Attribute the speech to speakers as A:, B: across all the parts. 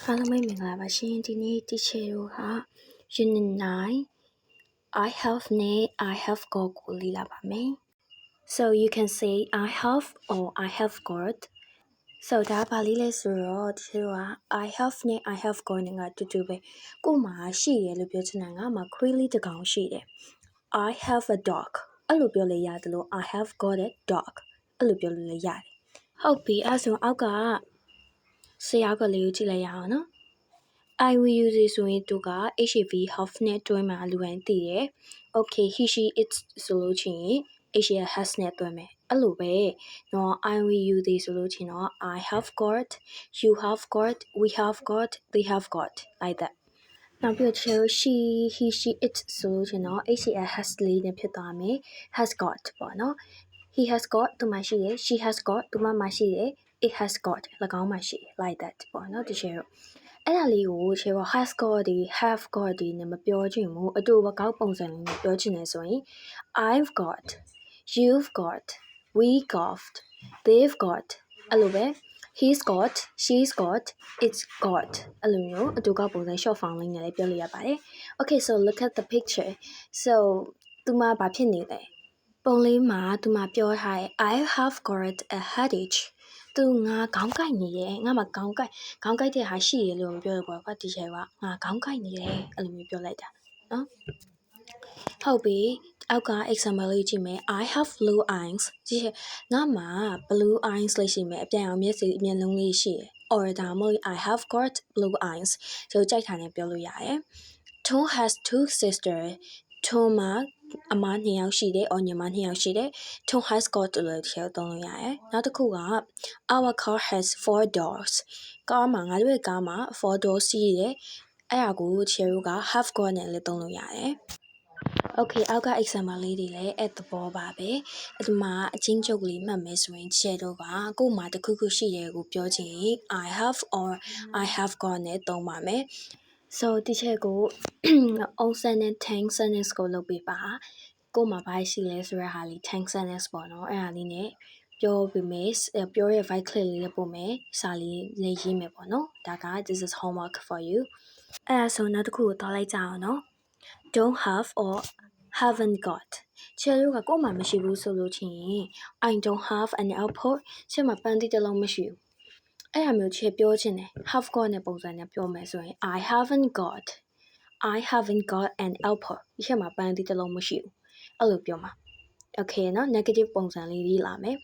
A: အားလုံးပဲမင်္ဂလာပါရှင်ဒီနေ့ teacher တို့က Unit 9 I have နဲ့ I have got ကိုလေ့လာပါမယ် So you can say I have or I have got So ဒါပါလေးလဲဆိုတော့ teacher တို့က I have နဲ့ I have got နဲ့ကတူတူပဲကို့မှာရှိရလို့ပြောချင်တာငါမှာခွေးလေးတစ်ကောင်ရှိတယ် I have a dog အဲ့လိုပြောလို့ရတယ်လို့ I have got a dog အဲ့လိုပြောလို့လည်းရတယ်ဟုတ်ပြီအဲ့ဆိုအောက်ကဆရာကလေးကိုကြည့်လိုက်ရအောင်နော်I will use ဆိုရင်သူက HAV have နဲ့တွဲမှာလူတိုင်းသိတယ် Okay he she it ဆိုလို့ချင်း HAV has နဲ့တွဲမယ်အဲ့လိုပဲเนาะ I will use ဆိုလို့ချင်းတော့ I have got you have got we have got they have got like that နောက်ပြီးတော့ she he she it ဆိုလို့ချင်းတော့ HAV has လေးနဲ့ဖြစ်သွားမယ် has got ပေါ့เนาะ he has got သူမှရှိတယ် she has got သူမှရှိတယ် it has got ၎င်းမှရှိတယ် like that ပေါ့เนาะတချို့အဲ့ဒါလေးကိုခြေပေါ် has got ဒီ have got ဒီနဲ့မပြောချင်ဘူးအတူဝကောက်ပုံစံလေးနဲ့ပြောချင်တယ်ဆိုရင် I've got you've got we got they've got အဲ့လိုပဲ he's got she's got it's got အဲ့လိုမျိုးအတူကောက်ပုံစံ short form လေးနဲ့လည်းပြောလို့ရပါတယ် Okay so look at the picture so သူမဘာဖြစ်နေလဲပုံလေးမှာသူမပြောထားတယ် I have got a headacheသူငါခေါင်းကိုက်နေရဲ့ငါမှာခေါင်းကိုက်တဲ့ဟာရှိရလို့ပြောရပေါ့ကွာဒီချက်ကငါခေါင်းကိုက်နေတယ်အဲ့လိုမျိုးပြောလိုက်တာနော်ဟုတ်ပြီအောက်က example လေးကြည့်မယ် I have blue eyes ဒီချက်ငါမှာ blue eyes လေးရှိမယ်အပြန်အောင်မျက်လုံးလေးရှိရယ် or ဒါမှမဟုတ် I have got blue eyes ဆိုကြိုက်တာနဲ့ပြောလို့ရတယ် Tom has two sisters Tom မှာအမ2ယောက်ရှိတယ် or ညီမ2ယောက်ရှိတယ် Tom has got လို့ထည့်သုံးလို့ရတယ်နောက်တစ်ခုက Our car has 4 doors ကားမှာငါတို့ရဲ့ကားမှာ4 doors ရှိတယ်အဲ့ဒါကို Cherry က have got နဲ့လည်းသုံးလို့ရတယ် Okay အောက်က example လေးတွေလည်းအဲ့သဘောပါပဲအဒီမှာအချင်းချုပ်လေးမှတ်မယ်ဆိုရင် Cherry ကကို့မှာတစ်ခုခုရှိတယ်ကိုပြောချင် I have or I have got နဲ့သုံးပါမယ်So ဒီချက်ကို on sentence tank sentence ကိုလုပ်ပြပါကို့မှာဘာရှိလဲဆိုရဟာလေး tank sentence ပေါ့နော်အဲ့ဒါလေးနဲ့ပြောပြီးမယ်ပြောရဲ့ vibe clip လေးလည်းပို့မယ်စာလေးလည်းရေးမယ်ပေါ့နော်ဒါက this is homework for you အဲ့ဒါဆိုနောက်တစ်ခုကိုသွားလိုက်ကြအောင်နော် don't have or haven't got ချေလို့ကကို့မှာမရှိဘူးဆိုလို့ချင်း I don't have an airport ချေမှာပန်းတိတစ်လုံးမရှိဘူးအဲ့ဒါမျိုးချေပြောချင်တယ် have got နဲ့ပုံစံနဲ့ပြောမယ်ဆိုရင် I haven't got an airport ဒီချက်မှာပန်းတိတစ်လုံးမရှိဘူးအဲ့လိုပြောမှာ Okay နော် negative ပုံစံလေးရေးလာမယ်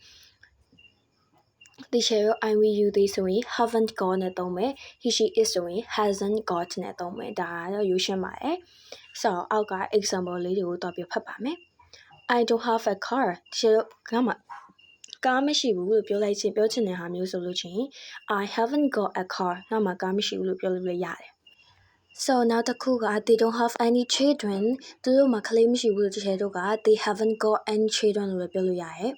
A: ဒီချေရော I will you ဒီဆိုရင် haven't got နဲ့သုံးမယ် he she is ဆိုရင် hasn't got နဲ့သုံးမယ်ဒါကတော့ရိုးရှင်းပါတယ်ဆိုတော့အောက်က example လေးတွေကိုတော့ပြဖတ်ပါမယ် I don't have a car ဒီချေရောငါမှကားမရှိဘူးလို့ပြောချင်တဲ့ဟာမျိုးဆိုလို့ချင်း I haven't got a car ငါမှကားမရှိဘူးလို့ပြောလို့ရတယ်So နောက်တစ်ခုက they don't have any children သူတို့မှာကလေးမရှိဘူးလို့ဒီချေတို့က they haven't got any children လို့ပြောလို့ရတယ်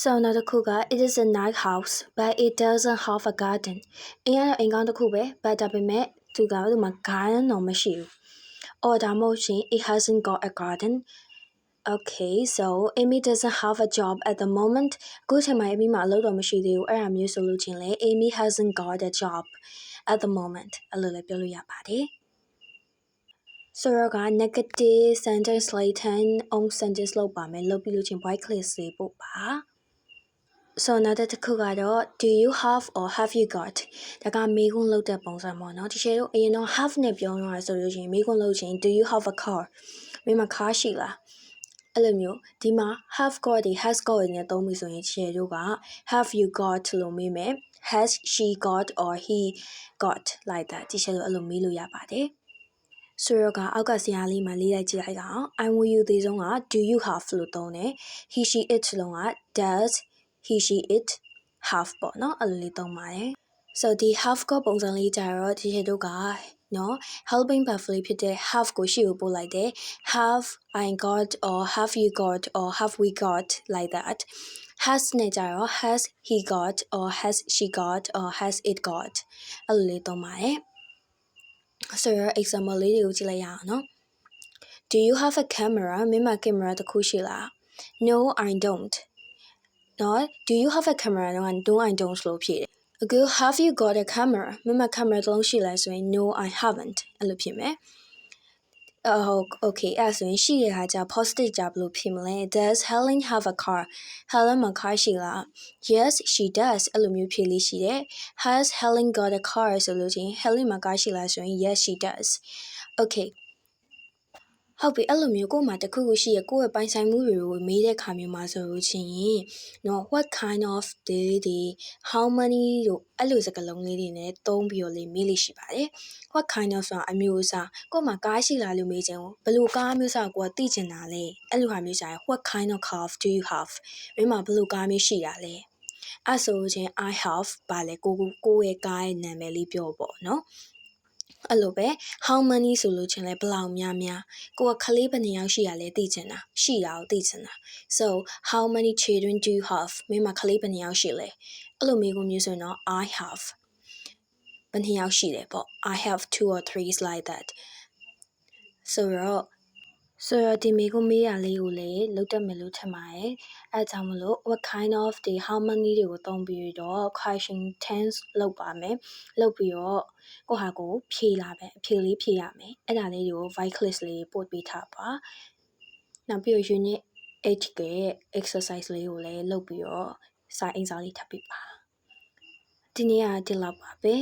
A: So နောက်တစ်ခုက it is a nice house but it doesn't have a garden အင်းအိမ်ကောင်းတစ်ခုပဲ but ဒါပေမဲ့သူမှာ garden တော့မရှိဘူး or ဒါမှမဟုတ်ရှင် it hasn't got a garden Okay so Amy doesn't have a job at the moment အခုချိန်မှာ Amy မှာအလုပ်တော့မရှိသေးဘူးအဲ့ဒါမျိုးဆိုလို့ချင်းလေ Amy hasn't got a job at the moment အဲ့လိုလည်းပြောလို့ရပါတယ်ဆိုတော့က negative sentence လေး on sentence လုပ်ပါမယ်လုပ်ပြီးလို့ချင်း white clip လေးပို့ပါ So နောက်တစ်ခုကတော့ do you have or have you got ဒါကမေးခွန်းလုပ်တဲ့ပုံစံပေါ့နော်ဒီချေတို့အရင်တော့ have နဲ့ပြောရဆိုလို့ရှိရင်မေးခွန်းလုပ်ချင်း do you have a car မင်းမှာ car ရှိလားအဲ့လိုမျိုးဒီမှာ have got တွေ has got တွေနဲ့သုံးပြီးဆိုရင်ချေတို့က have you got လို့မေးမယ် has she got or he got like that ဒီချေတို့အဲ့လိုမေးလို့ရပါတယ်ဆိုတော့ကအောက်ကဆရာလေးမှာလေးလိုက်ကြည့်လိုက်အောင် I will you ဒီဆုံးက do you have လို့သုံးတယ် he she it လုံးက does he she it have ပေါ့နော်အဲ့လိုလေးသုံးပါတယ် so ဒီ have got ပုံစံလေးကြတော့ဒီတို့ကနော် helping verb လေးဖြစ်တဲ့ have ကိုရှေ့ကိုပို့လိုက်တယ် have I got or have you got or have we got like that has နဲ့ကြတော့ has he got or has she got or has it got အဲ့လိုလေးသုံးပါတယ်ဆိုတော့ example လေးတွေကိုကြည့်လိုက်ရအောင်နော် Do you have a camera မင်းမှာ camera တစ်ခုရှိလား No I don't နော် Do you have a camera တော့ No I don't လို့ဖြေတယ် အခု have you got a camera မမ camera သုံးရှိလဲဆိုရင် no I haven't အဲ့လိုဖြစ်မယ်okay အဲ့ဆိုရင်ရှိရဟာကြာ positive ကြာဘယ်လိုဖြစ်မလဲ Does Helen have a car Helen မှာ car ရှိလား Yes she does အဲ့လိုမျိုးဖြေလေးရှိတယ် Has Helen got a car ဆိုလို့ချင်း Helen မှာ car ရှိလားဆိုရင် Yes she does okay ဟုတ်ပြီအဲ့လိုမျိုးကိုယ်မှာတခုခုရှိရကိုယ့်ရဲ့ပိုင်ဆိုင်မှုတွေကိုမေးတဲ့ခါမျိုးမှာဆိုလို့ချင်းနော် what kind of ဒီ how many တို့အဲ့လိုစကားလုံးလေးတွေနဲ့သုံးပြီးတော့လေးမေးလို့ရှိပါတယ် what kind of ဆိုတာအမျိုးအစားကိုယ်မှာကားရှိလားလို့မေးချင်ဘူးဘယ်လိုကားမျိုးစားကိုယ်ကသိချင်တာလဲအဲ့လိုဟာမျိုးဆိုင် what kind of car do you have မင်းမှာဘယ်လိုကားမျိုးရှိတာလဲအဲ့ဆိုချင်း I have ပါလေကိုယ့်ရဲ့ကားရဲ့နာမည်လေးပြောပေါ့နော်အဲ့လိုပဲ how many ဆိုလို့ချင်းလဲဘယ်လောက်များကိုကခလေးဘယ်နှယောက်ရှိရလဲသိချင်တာရှိတာကိုသိချင်တာ so how many children do you have မင်းမခလေးဘယ်နှယောက်ရှိလဲအဲ့လိုမျိုးမျိုးဆိုရင်တော့ I have ဘယ်နှယောက်ရှိတယ်ပေါ့ I have 2 or 3 like that ဆိုတော့ဒီမေးရလေးကိုလည်းလုပ်တတ်မယ်လို့ထင်ပါတယ်အဲကြောင့်မလို့ what kind of ဒီ how many တွေကိုသုံးပြီးတော့ question tense လုပ်ပါမယ်လုပ်ပြီးတော့ကိုဟာကိုဖြေလာပဲဖြေလေးဖြေရမယ်အဲ့ဒါလေးတွေကို voice clip လေးပို့ပေးထားပါနောက်ပြီးတော့ unit 8က exercise လေးကိုလည်းလုပ်ပြီးတော့စာအင်စာလေးထပ်ပေးပါဒီနေ့ကဒီလောက်ပါပဲ